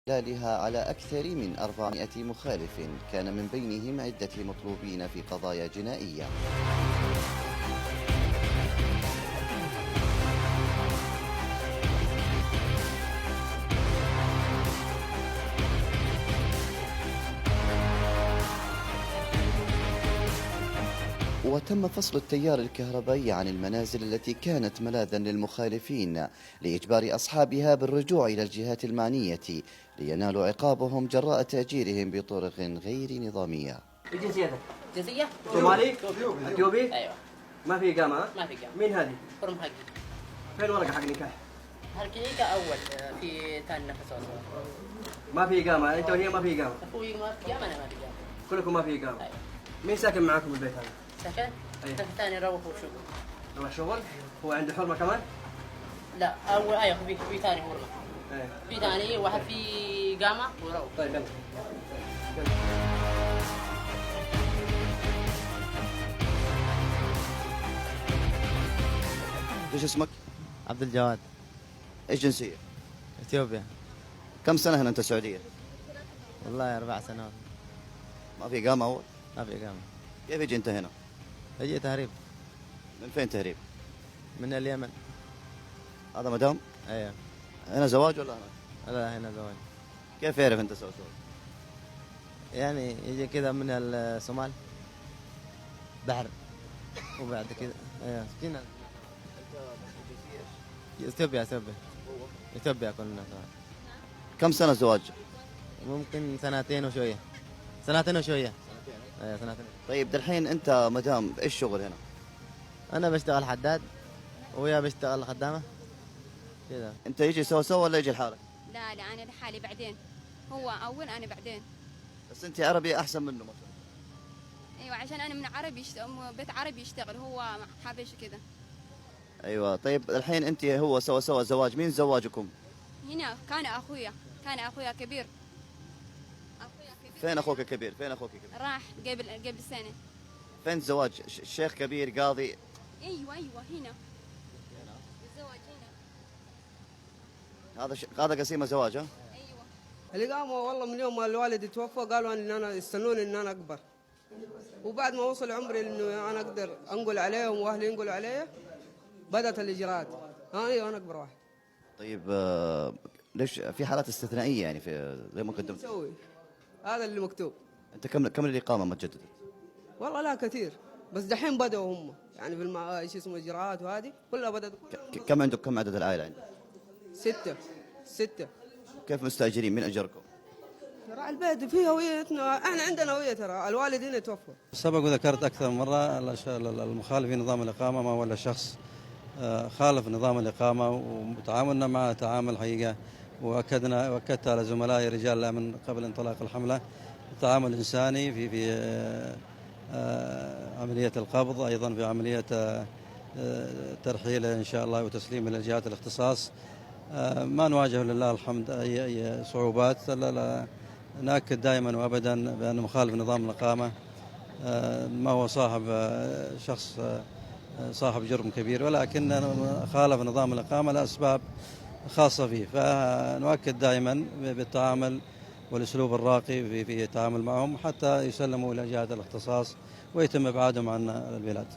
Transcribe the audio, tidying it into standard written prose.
خلالها على أكثر من 400 مخالف، كان من بينهم عدة مطلوبين في قضايا جنائية. وتم فصل التيار الكهربائي عن المنازل التي كانت ملاذا للمخالفين لإجبار أصحابها بالرجوع إلى الجهات المعنية لينالوا عقابهم جراء تأجيرهم بطرق غير نظامية. جنسيتك؟ جنسية؟ صومالي؟ اثيوبي؟ ايوه. ما في إقامة؟ ما في إقامة. مين هذه؟ حرم حقي. فين ورقة حق نكاح؟ هالكيكة أول في ثاني نفس أصلا. ما في إقامة، أنت وهي ما في إقامة. أخوي ما في إقامة، أنا ما في إقامة. كلكم ما في إقامة. أيوه. مين ساكن معاكم البيت هذا؟ سكن؟ أيوه. سكن ثاني روح وشغل. روح شغل؟ هو عنده حرمة كمان؟ لا أول أيوه في ثاني حرمة. أيوه. في ثاني واحد في إقامة وروح. طيب يلا. إيش اسمك؟ عبد الجواد. إيش جنسية؟ اثيوبيا. كم سنة هنا أنت سعودية؟ والله 4 سنوات. ما في إقامة أول؟ ما في إقامة. كيف يجي أنت هنا؟ اجي تهريب. من فين تهريب؟ من اليمن. هذا مدام؟ ايوه. هنا زواج ولا هنا؟ لا هنا زواج. كيف يعرف أنت سوي؟ يعني يجي كذا من الصومال بحر وبعد كذا ايوه كنا اثيوبيا. اثيوبيا كلنا. كم سنة زواج؟ ممكن سنتين وشوية. ايوه سنتين. طيب دحين أنت مدام إيش شغل هنا؟ انا بشتغل حداد ويا بشتغل خدامة كذا. أنت يجي سوا ولا يجي لحالك؟ لا أنا لحالي بعدين. هو أول أنا بعدين. بس أنت عربي أحسن منه مثلا. أيوة عشان أنا من عربي بيت عربي يشتغل، هو حابش كذا. أيوة. طيب الحين أنت هو سوا زواج، مين زواجكم؟ هنا كان أخويا كبير. فين أخوك الكبير؟ راح قبل سنة. فين الزواج؟ شيخ كبير قاضي؟ أيوة هنا. الزواج هنا. هذا قسيمة زواج ها؟ أيوة. الإقامة والله من يوم ما الوالد توفى قالوا إن أنا يستنوني إن أنا أكبر، وبعد ما وصل عمري إنه أنا أقدر أنقل عليهم وأهلي ينقلوا علي بدأت الإجراءات. أيوة أنا أكبر واحد. طيب ليش في حالات استثنائية يعني في زي ما قدمت؟ نسوي هذا اللي مكتوب. أنت كم الإقامة ما تجددت؟ والله لا كثير، بس دحين بدأوا هم يعني في ايش اسمه إجراءات وهذه كلها بدأت. كم عدد العائلة عندك؟ 6. كيف مستأجرين؟ من أجركم؟ ترى البيت فيه هويتنا، احنا عندنا هوية، ترى الوالدين توفوا. سبق وذكرت أكثر من مرة المخالف في نظام الإقامة ما هو إلا شخص خالف نظام الإقامة، وتعاملنا معه تعامل حقيقة، وأكدت على زملائي رجال الأمن قبل انطلاق الحملة التعامل الإنساني في عملية القبض، أيضا في عملية ترحيله إن شاء الله وتسليمه إلى جهات الاختصاص. ما نواجه لله الحمد أي صعوبات. لا نأكد دائما وأبدا بأن مخالف نظام الإقامة ما هو شخص صاحب جرم كبير، ولكن خالف نظام الإقامة لأسباب خاصة فيه، فنؤكد دائما بالتعامل والأسلوب الراقي في التعامل معهم حتى يسلموا إلى جهات الاختصاص ويتم إبعادهم عن البلاد.